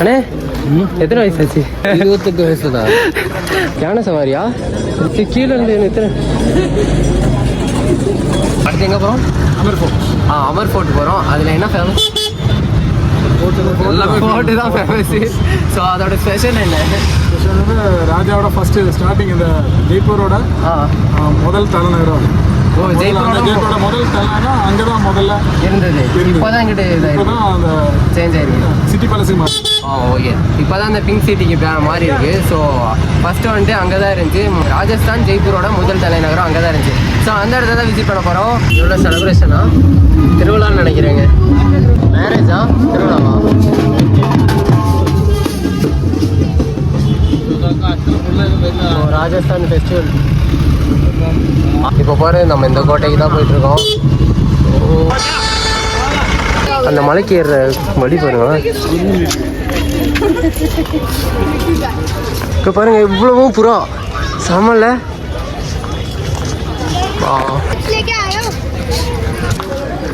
அண்ணே எத்தனை வயசு ஆச்சு? 28 வயசு தான். யானை சவாரியா? கீழே இருந்து எத்தனை? அடுத்து எங்கே போகிறோம்? அமர் ஃபோர்ட். அமர் ஃபோர்ட் போகிறோம். அதில் என்ன ஃபேமஸ்? ஃபோர்ட்டு தான் ஃபேமஸ். ஸோ அதோட ஸ்பெஷல் என்ன? ராஜாவோட ஃபர்ஸ்ட் ஸ்டார்டிங் இந்த ஜெய்ப்பூரோட முதல் தலைநகரம். ஓ, ஜெய்ப்பூரோட முதல் தலைநகரம் அங்கே தான் முதல்ல இருந்தது. இப்போதான் இங்கிட்ட இப்போதான் அந்த சேஞ்ச் ஆயிருக்கு. சிட்டி பேலஸுக்கு மாறி. ஓகே, இப்போ தான் அந்த பிங்க் சிட்டிக்கு மாறி இருக்கு. ஸோ ஃபஸ்ட்டு வந்துட்டு அங்கே தான் இருந்துச்சு. ராஜஸ்தான் ஜெய்ப்பூரோட முதல் தலைநகரம் அங்கே தான் இருந்துச்சு. ஸோ அந்த இடத்த தான் விசிட் பண்ண போகிறோம். இவ்வளோ செலிப்ரேஷனா? திருவிழான்னு நினைக்கிறேங்க. மேரேஜா திருவிழாவா? ராஜஸ்தான் ஃபெஸ்டிவல். இப்போ பாரு, நம்ம இந்த கோட்டைக்கு தான் போயிட்டுருக்கோம். அந்த மலைக்கு ஏறுற வழி பாருங்க. இப்போ பாருங்க, இவ்வளவும் புறா சமல்ல.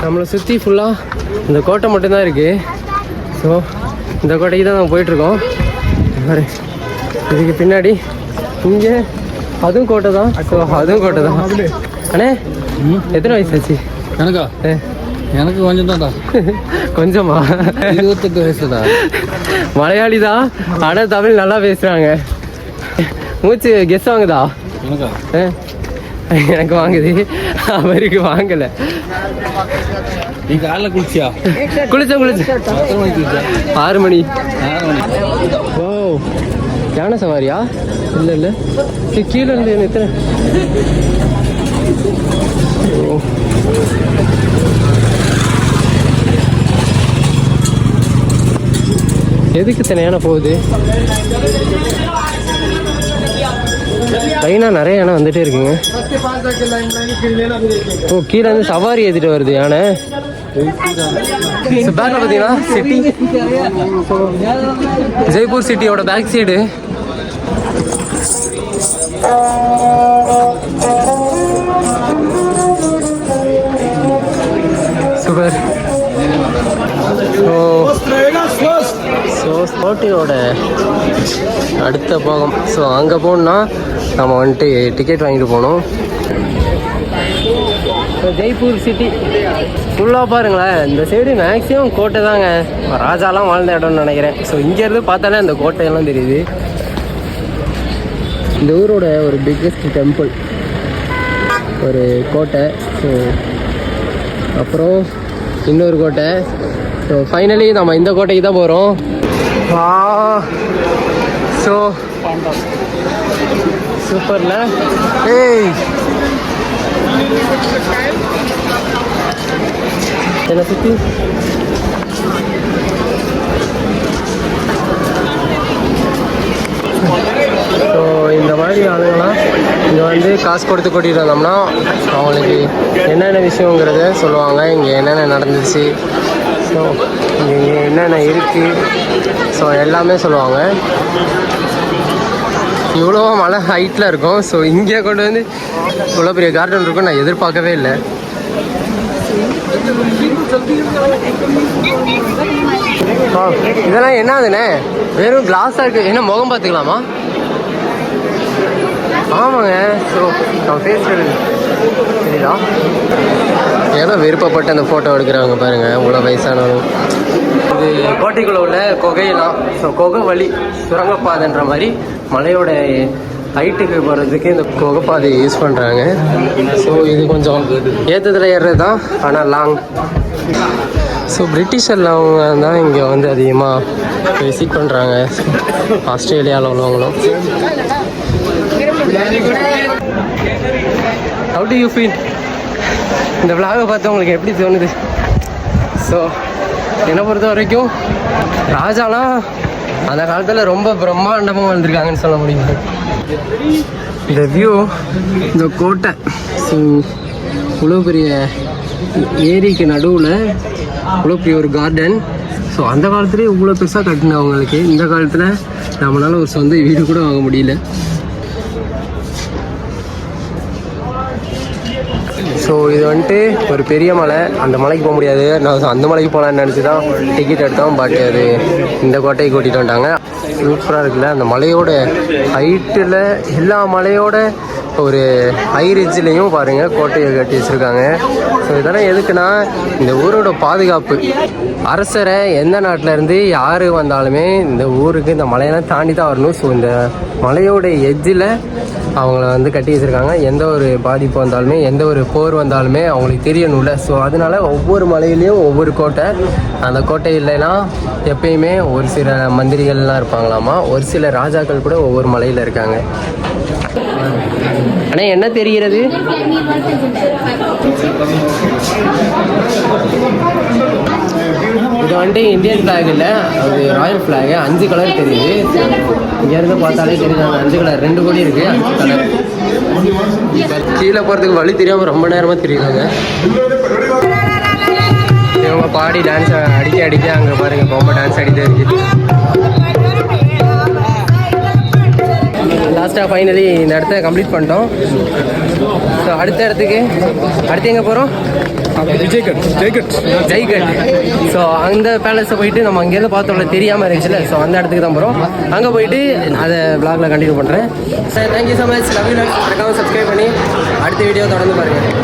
நம்மளை சுற்றி ஃபுல்லாக இந்த கோட்டை மட்டும்தான் இருக்குது. ஸோ இந்த கோட்டைக்கு தான் நம்ம போயிட்டுருக்கோம். பாரு, இதுக்கு பின்னாடி இங்கே அதுவும் கோட்டை தான். ஸோ அதுவும் கோட்டை தான். அண்ணே எத்தனை வயசு ஆச்சு? எனக்கா? எனக்கு கொஞ்சம் தான்டா. கொஞ்சமா? 28 வயசு தான். மலையாளி தான், ஆனால் தமிழ் நல்லா பேசுகிறாங்க. மூச்சு கெஸ் வாங்குதா? எனக்கா? எனக்கு வாங்குது, அவருக்கு வாங்கலை. நீ காலைல குளிச்சியா? குளிச்சேன். 6 மணி. ஓ, யானை சவாரியா? இல்லை கீழே இருந்து எத்தனை? எதுக்கு இத்தனை யானை போகுது? லைனாக நிறைய யானை வந்துட்டே இருக்குங்க. ஓ, கீழே வந்து சவாரி ஏற்றிட்டு வருது யானை. பேக்கில் பார்த்தீங்கன்னா சிட்டி, ஜெய்ப்பூர் சிட்டியோட பேக் சைடு. சூப்பர். ஸோ ஸ்போர்ட்டியோட அடுத்த போகம். ஸோ அங்கே போகணுன்னா நம்ம வந்துட்டு டிக்கெட் வாங்கிட்டு போகணும். ஸோ ஜெய்ப்பூர் சிட்டி ஃபுல்லாக பாருங்களேன். இந்த சைடு மேக்ஸிமம் கோட்டை தாங்க. ராஜாலாம் வாழ்ந்த இடம்னு நினைக்கிறேன். ஸோ இங்கேருந்து பார்த்தாலே அந்த கோட்டையெல்லாம் தெரியுது. இந்த ஊரோட ஒரு பிக்கெஸ்ட் டெம்பிள், ஒரு கோட்டை. ஸோ அப்புறம் இன்னொரு கோட்டை. ஸோ ஃபைனலி நம்ம இந்த கோட்டைக்கு தான் போகிறோம். ஸோ சூப்பர்ல. ஏய், என்ன சுற்றி ஸோ இந்த மாதிரி ஆளுங்களாம் இங்கே வந்து காசு கொடுத்து கூட்டிகிட்டு வந்தோம்னா அவங்களுக்கு என்னென்ன விஷயங்கிறத சொல்லுவாங்க. இங்கே என்னென்ன நடந்துச்சு, ஸோ இங்கே என்னென்ன இருக்குது, ஸோ எல்லாமே சொல்லுவாங்க. இவ்வளோ மலை ஹைட்டில் இருக்கும். ஸோ இங்கே கொண்டு வந்து இவ்வளோ பெரிய கார்டன் இருக்கும் நான் எதிர்பார்க்கவே இல்லை. இதெல்லாம் என்னதுண்ணே? வெறும் கிளாஸாக இருக்குது. என்ன முகம் பார்த்துக்கலாமா? ஆமாங்க. ஸோ நம்ம ஃபேஸ் சரிதா? ஏதோ விருப்பப்பட்டு அந்த ஃபோட்டோ எடுக்கிறாங்க பாருங்கள், இவ்வளோ வயசானவங்க. இது கோட்டைக்குள்ளே உள்ள குகையெல்லாம். ஸோ குகை வழி சுரங்கப்பாதைன்ற மாதிரி மலையோட ஹைட்டுக்கு போகிறதுக்கு இந்த குகைப்பாதையை யூஸ் பண்ணுறாங்க. ஸோ இது கொஞ்சம் ஏற்றத்தில் ஏறுறது தான், ஆனால் லாங். ஸோ பிரிட்டிஷரில் அவங்க தான் இங்கே வந்து அதிகமாக விசிட் பண்ணுறாங்க, ஆஸ்திரேலியாவில் உள்ளவங்களும். How do you feel? இந்த விளாகை பார்த்து உங்களுக்கு எப்படி தோணுது? ஸோ என்னை பொறுத்த வரைக்கும் ராஜாலாம் அந்த காலத்தில் ரொம்ப பிரம்மாண்டமாக வந்திருக்காங்கன்னு சொல்ல முடியும். இந்த வியூ, இந்த கோட்டை, ஸோ இவ்வளோ பெரிய ஏரிக்கு நடுவில் இவ்வளோ பெரிய ஒரு கார்டன். ஸோ அந்த காலத்துலேயே இவ்வளோ பெருசாக கட்டினவங்களுக்கு இந்த காலத்தில் நம்மளால் ஒரு சொந்த வீடு கூட வாங்க முடியல. ஸோ இது வந்துட்டு ஒரு பெரிய மலை, அந்த மலைக்கு போக முடியாது. நான் அந்த மலைக்கு போகலான்னு நினச்சி தான் டிக்கெட் எடுத்தோம். பட் அது இந்த கோட்டையை கூட்டிகிட்டு வந்துட்டாங்க. சூப்பராக இருக்குல்ல, அந்த மலையோட ஹைட்டில் எல்லா மலையோட ஒரு ஹை ரிட்ஜ்லேயும் பாருங்கள் கோட்டையை கட்டி வச்சுருக்காங்க. ஸோ இதெல்லாம் எதுக்குன்னா இந்த ஊரோட பாதுகாப்பு. அரசரை எந்த நாட்டிலேருந்து யார் வந்தாலுமே இந்த ஊருக்கு இந்த மலையெல்லாம் தாண்டி தான் வரணும். ஸோ இந்த மலையோட எட்ஜில் அவங்கள வந்து கட்டி வச்சுருக்காங்க. எந்த ஒரு பாதிப்பு வந்தாலுமே, எந்த ஒரு போர் வந்தாலுமே அவங்களுக்கு தெரியணும்ல. ஸோ அதனால ஒவ்வொரு மலையிலையும் ஒவ்வொரு கோட்டை. அந்த கோட்டை இல்லைன்னா எப்பயுமே ஒரு சில மந்திரிகள்லாம் இருப்பாங்களாமா, ஒரு சில ராஜாக்கள் கூட ஒவ்வொரு மலையில் இருக்காங்க. ஆனால் என்ன தெரிகிறது, இது வந்துட்டு இந்தியன் ஃப்ளாக் இல்லை, அது ராயல் ஃப்ளாகு. 5 கலர் தெரியுது. இங்கேருந்து பார்த்தாலே தெரியுது, அந்த 5 கலர் 2 கோடி இருக்குது, 5 கலர். கீழே போகிறதுக்கு வழி தெரியாமல் ரொம்ப நேரமாக தெரியுறாங்க. இவங்க பாடி டான்ஸ் அடிக்க அங்கே பாருங்கள் ரொம்ப டான்ஸ் அடித்தே இருக்குது. லாஸ்ட்டாக ஃபைனலி இந்த இடத்த கம்ப்ளீட் பண்ணிட்டோம். ஸோ அடுத்த இடத்துக்கு அடுத்து எங்கே போகிறோம்? ஜெய்கட். ஸோ அந்த பேலஸை போயிட்டு நம்ம அங்கேருந்து பார்த்தோம்ல, தெரியாமல் இருந்துச்சுல. ஸோ அந்த இடத்துக்கு தான் போகிறோம். அங்கே போயிட்டு அதை vlogல கண்டினியூ பண்ணுறேன். Sir thank you so much. Love you. மறக்காமல் சப்ஸ்கிரைப் பண்ணி அடுத்த வீடியோ தொடர்ந்து பாருங்கள்.